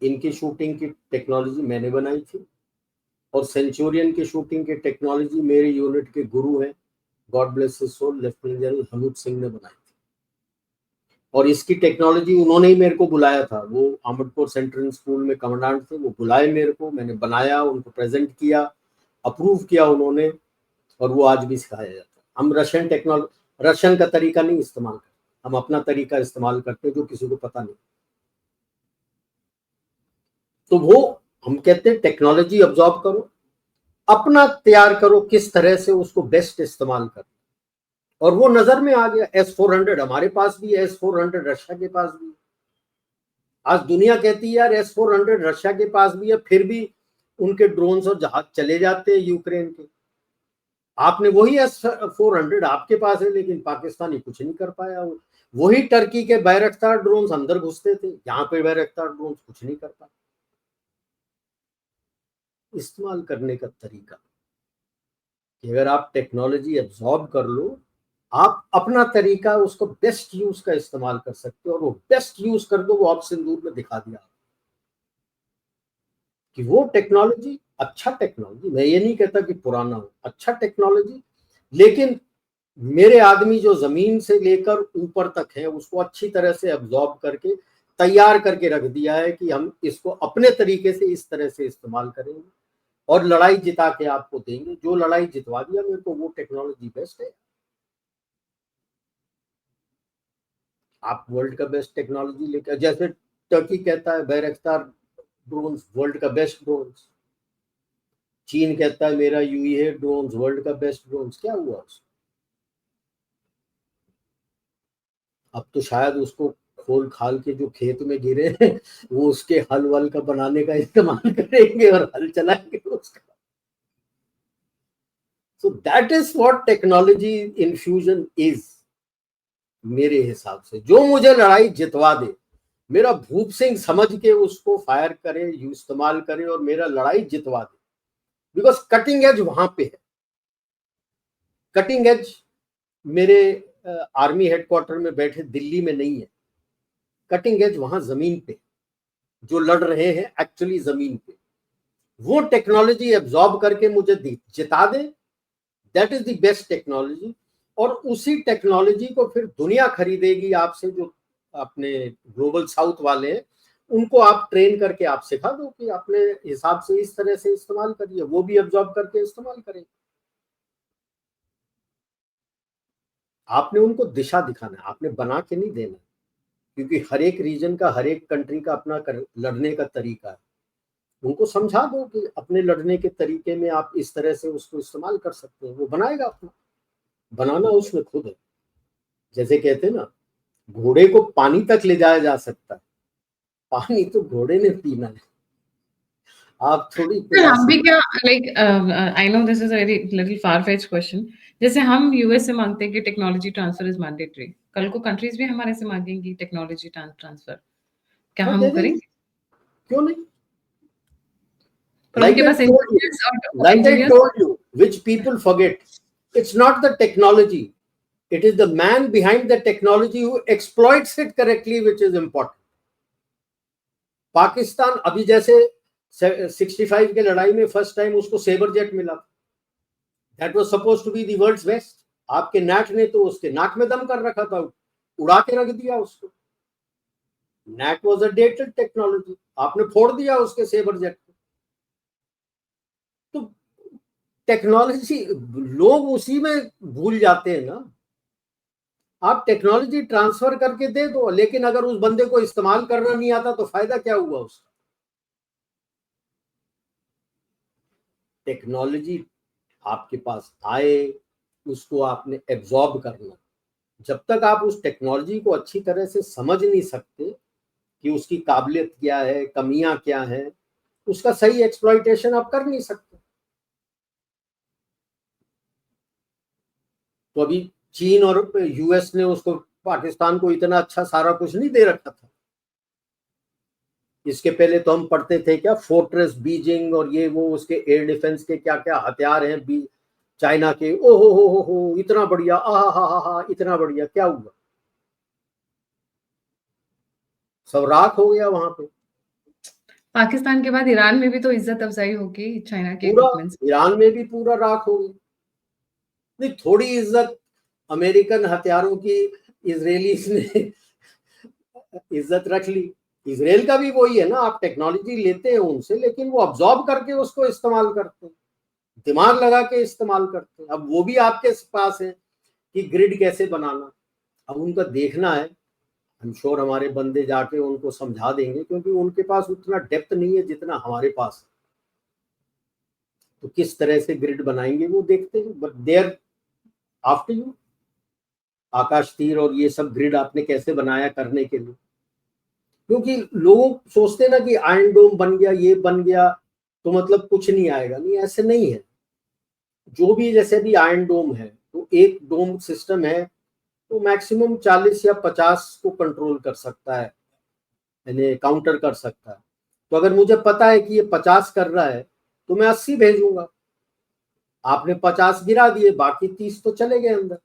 इनकी शूटिंग की टेक्नोलॉजी मैंने बनाई थी और सेंचुरियन की शूटिंग की टेक्नोलॉजी मेरे यूनिट के गुरु हैं, God bless his soul, lieutenant general Hanut Singh ने बनाई थी। और इसकी टेक्नोलॉजी उन्होंने ही मेरे को बुलाया था, वो अहमदपुर सेंट्रल स्कूल में कमांडेंट थे, वो बुलाए मेरे को, मैंने बनाया, उनको प्रेजेंट किया, अप्रूव किया उन्होंने, और वो आज भी सिखाया जाता है। हम रशियन का तरीका नहीं इस्तेमाल करते, हम अपना तरीका इस्तेमाल करते हैं जो किसी को पता नहीं। तो वो हम कहते हैं टेक्नोलॉजी अब्सॉर्ब करो, अपना तैयार करो किस तरह से उसको बेस्ट इस्तेमाल करो। और वो नजर में आ गया। S-400 हमारे पास भी है, S-400 रशिया के पास भी। आज दुनिया कहती है यार S-400 रशिया के पास भी है, फिर भी उनके ड्रोन्स और जहाज चले जाते हैं यूक्रेन के। आपने वही S-400 आपके पास है, लेकिन पाकिस्तानी कुछ नहीं कर पाया। वही टर्की के बैरक्तार ड्रोन्स अंदर घुसते थे, यहाँ पे बैरक्तार ड्रोन्स कुछ नहीं कर पाए। इस्तेमाल करने का तरीका कि अगर आप टेक्नोलॉजी एब्जॉर्ब कर लो, आप अपना तरीका उसको बेस्ट यूज का इस्तेमाल कर सकते हो, और वो बेस्ट यूज कर दो, वो आप सिंदूर में दिखा दिया कि वो टेक्नोलॉजी अच्छा टेक्नोलॉजी। मैं ये नहीं कहता कि पुराना हो, अच्छा टेक्नोलॉजी, लेकिन मेरे आदमी जो जमीन से लेकर ऊपर तक है उसको अच्छी तरह से एब्जॉर्ब करके तैयार करके रख दिया है कि हम इसको अपने तरीके से इस तरह से इस्तेमाल करेंगे और लड़ाई जिता के आपको देंगे। जो लड़ाई जितवा दिया मेरे को, वो टेक्नोलॉजी बेस्ट है। आप वर्ल्ड का बेस्ट टेक्नोलॉजी लेकर, जैसे टर्की कहता है बैरक्तार ड्रोन्स वर्ल्ड का बेस्ट ड्रोन्स, चीन कहता है मेरा यूए ड्रोन्स वर्ल्ड का बेस्ट ड्रोन्स, क्या हुआ उसको? अब तो शायद उसको खोल खाल के जो खेत में गिरे हैं वो उसके हल वल का बनाने का इस्तेमाल करेंगे और हल चलाएंगे उसका। So that is what technology infusion is. मेरे हिसाब से जो मुझे लड़ाई जितवा दे, मेरा भूप सिंह समझ के उसको फायर करे, इस्तेमाल करे और मेरा लड़ाई जितवा दे, बिकॉज कटिंग एज वहां पे है। कटिंग एज मेरे आर्मी हेडक्वार्टर में बैठे दिल्ली में नहीं है, कटिंग एज वहां जमीन पे जो लड़ रहे हैं एक्चुअली जमीन पे, वो टेक्नोलॉजी एब्जॉर्ब करके मुझे जिता दे, that is the best technology. और उसी टेक्नोलॉजी को फिर दुनिया खरीदेगी आपसे, जो अपने ग्लोबल साउथ वाले हैं उनको आप ट्रेन करके आप सिखा दो कि अपने हिसाब से इस तरह से इस्तेमाल करिए, वो भी एब्जॉर्ब करके इस्तेमाल करें। आपने उनको दिशा दिखाना है, आपने बना के नहीं देना, क्योंकि हर एक रीजन का, हर एक कंट्री का अपना लड़ने का तरीका है। उनको समझा दो कि अपने लड़ने के तरीके में आप इस तरह से उसको इस्तेमाल कर सकते हैं, वो बनाएगा अपना। बनाना उसमें खुद है। जैसे कहते हैं ना, घोड़े को पानी तक ले जाया जा सकता है, पानी तो घोड़े ने पीना है, आप थोड़ी सर पिला हम भी सकते। क्या, like I know this is a very little far fetched question, जैसे हम यूएस से मांगते हैं कि टेक्नोलॉजी ट्रांसफर इज मैंडेटरी, कल को कंट्रीज भी हमारे से मांगेंगी टेक्नोलॉजी ट्रांसफर, क्या हाँ हम दे वो देंगे, करेंगे? क्यों नहीं? पर Like उनके I pass told you, engineers which people forget, it's not the technology, it is the man behind the technology who exploits it correctly which is important. Pakistan अभी जैसे 65 के लड़ाई में फर्स्ट टाइम उसको सेबर जेट मिला, that was suppose to be the world's best. आपके नैट ने तो उसके नाक में दम कर रखा था, उड़ा के रख दिया उसको। Gnat was a dated technology, आपने फोड़ दिया उसके सेबर जेट को। तो टेक्नोलॉजी लोग उसी में भूल जाते हैं ना। आप टेक्नोलॉजी ट्रांसफर करके दे दो, लेकिन अगर उस बंदे को इस्तेमाल करना नहीं आता तो फायदा क्या हुआ उसका? टेक्नोलॉजी आपके पास आए, उसको आपने एब्जॉर्ब करना। जब तक आप उस टेक्नोलॉजी को अच्छी तरह से समझ नहीं सकते कि उसकी काबिलियत क्या है, कमियां क्या है, उसका सही एक्सप्लॉइटेशन आप कर नहीं सकते। तो अभी चीन और यूएस ने उसको, पाकिस्तान को इतना अच्छा सारा कुछ नहीं दे रखा था। इसके पहले तो हम पढ़ते थे क्या, फोर्ट्रेस बीजिंग और ये वो, उसके एयर डिफेंस के क्या क्या हथियार हैं चाइना के, ओ हो इतना बढ़िया, हा इतना बढ़िया, क्या हुआ? सब राख हो गया वहां पे। पाकिस्तान के बाद ईरान में भी तो इज्जत अफजाई होगी चाइना के पूरा इक्विपमेंट्स। ईरान में भी पूरा राख हो गई। नहीं, थोड़ी इज्जत अमेरिकन हथियारों की इजरायलीज ने इज्जत रख ली। इसराइल का भी वही है ना, आप टेक्नोलॉजी लेते हैं उनसे, लेकिन वो अब्सॉर्ब करके उसको इस्तेमाल करते हैं, दिमाग लगा के इस्तेमाल करते हैं। अब वो भी आपके पास है कि ग्रिड कैसे बनाना, अब उनका देखना है। हम श्योर हमारे बंदे जाके उनको समझा देंगे, क्योंकि उनके पास उतना डेप्थ नहीं है जितना हमारे पास। तो किस तरह से ग्रिड बनाएंगे वो देखते हैं, बट देयर आफ्टर यू। आकाश तीर और ये सब ग्रिड आपने कैसे बनाया करने के लिए? क्योंकि लोग सोचते ना कि आयरन डोम बन गया, ये बन गया तो मतलब कुछ नहीं आएगा, नहीं ऐसे नहीं है। जो भी, जैसे भी आयरन डोम है तो एक डोम सिस्टम है तो मैक्सिमम 40 या 50 को कंट्रोल कर सकता है, यानी काउंटर कर सकता है। तो अगर मुझे पता है कि ये 50 कर रहा है तो मैं 80 भेजूंगा। आपने 50 गिरा दिए, बाकी 30 तो चले गए अंदर।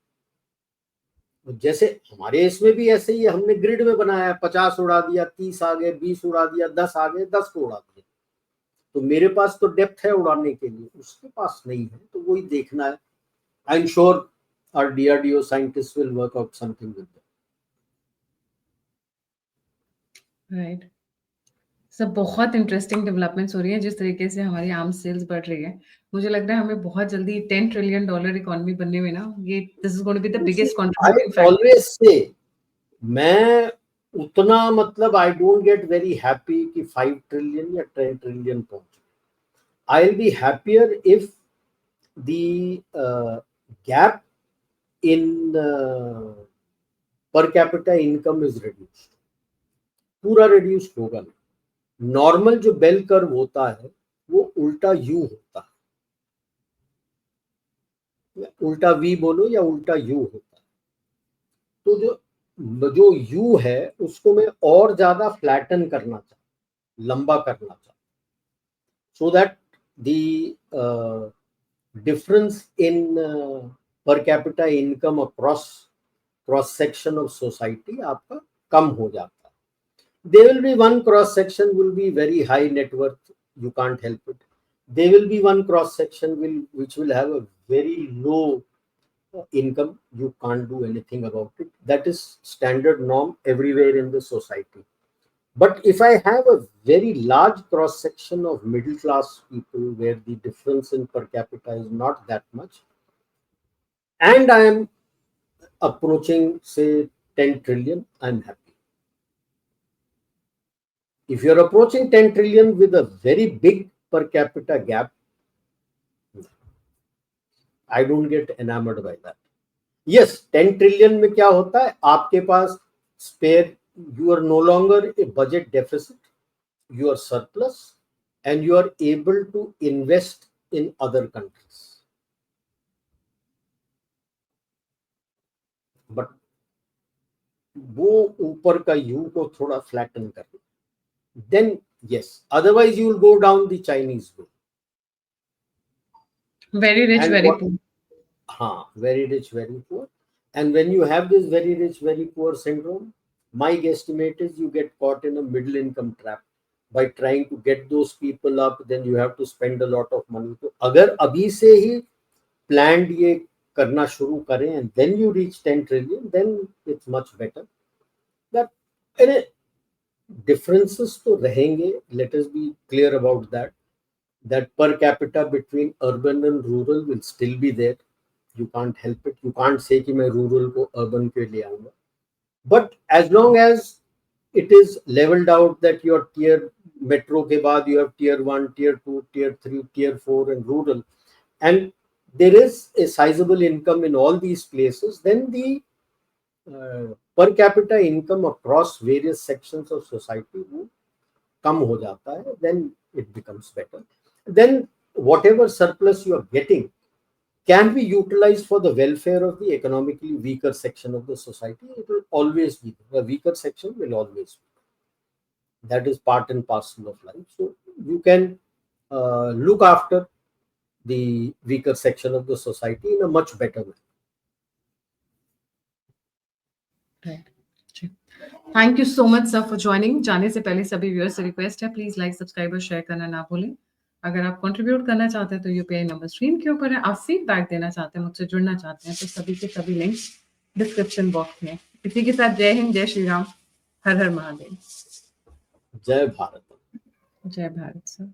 जैसे हमारे इसमें भी ऐसे ही है, हमने ग्रिड में बनाया है, 50 उड़ा दिया, 30 आ गए, 20 उड़ा दिया, 10 आ गए, 10 को उड़ा दिया। तो मेरे पास तो डेप्थ है उड़ाने के लिए, उसके पास नहीं है, तो वही देखना है। आई am sure our DRDO scientists will work out something with them. Right. सब बहुत इंटरेस्टिंग डेवलपमेंट्स हो रही हैं, जिस तरीके से हमारी आर्म्स सेल्स बढ़ रही है। मुझे लग रहा है हमें बहुत जल्दी $10 ट्रिलियन इकोनॉमी बनने में ना, ये this is going to be the You see, biggest I contributing factor. always say मैं उतना मतलब I don't get very happy कि 5 ट्रिलियन या 10 ट्रिलियन पहुंचे. I will be happier if the gap in per capita income is reduced. पूरा रिड्यूस्ड होगा नहीं. नॉर्मल जो बेल कर्व होता है वो उल्टा यू होता है, उल्टा वी बोलो या उल्टा यू होता है. तो जो यू है उसको मैं और ज्यादा फ्लैटन करना चाहता, लंबा करना चाहता, so that the difference in per capita income across cross section of society आपका कम हो जाता है. There will be one cross section will be very high net worth, you can't help it. There will be one cross section which will have a very low income, you can't do anything about it. That is standard norm everywhere in the society. But if I have a very large cross section of middle class people where the difference in per capita is not that much, and I am approaching say 10 trillion, I'm happy. If you're approaching 10 trillion with a very big per capita gap, I don't get enamored by that. Yes, 10 trillion में क्या होता है, आपके पास spare, you are no longer a budget deficit, you are surplus, and you are able to invest in other countries. But वो ऊपर का यू को थोड़ा फ्लैटन कर, then yes, otherwise you will go down the Chinese way. Very rich, And very what, poor. very rich, very poor. And when you have this very rich, very poor syndrome, my guesstimate is you get caught in a middle income trap. By trying to get those people up, then you have to spend a lot of money. तो अगर अभी से ही planned ये करना शुरू करें and then you reach 10 trillion, then it's much better. That differences तो रहेंगे, let us be clear about that. That per capita between urban and rural will still be there. You can't help it. You can't say कि मैं rural को urban के ले आऊंगा. But as long as it is leveled out that your tier metro के बाद you have tier 1, tier 2, tier 3, tier 4 and rural, and there is a sizable income in all these places, then the per capita income across various sections of society वो कम हो जाता है, then it becomes better. Then whatever surplus you are getting can be utilized for the welfare of the economically weaker section of the society. It will always be there. The weaker section will always be there. That is part and parcel of life. So you can look after the weaker section of the society in a much better way. Right. Thank you so much sir for joining. जाने से पहले सभी व्यूअर्स से रिक्वेस्ट है, प्लीज लाइक, सब्सक्राइब और शेयर करना ना भूलें. अगर आप कंट्रीब्यूट करना चाहते हैं तो यूपीआई नंबर स्क्रीन के ऊपर है. आप फीडबैक देना चाहते हैं, मुझसे जुड़ना चाहते हैं तो सभी के सभी लिंक्स डिस्क्रिप्शन बॉक्स में. इसी के साथ जय हिंद, जय श्री राम, हर हर महादेव, जय भारत. जय भारत सर.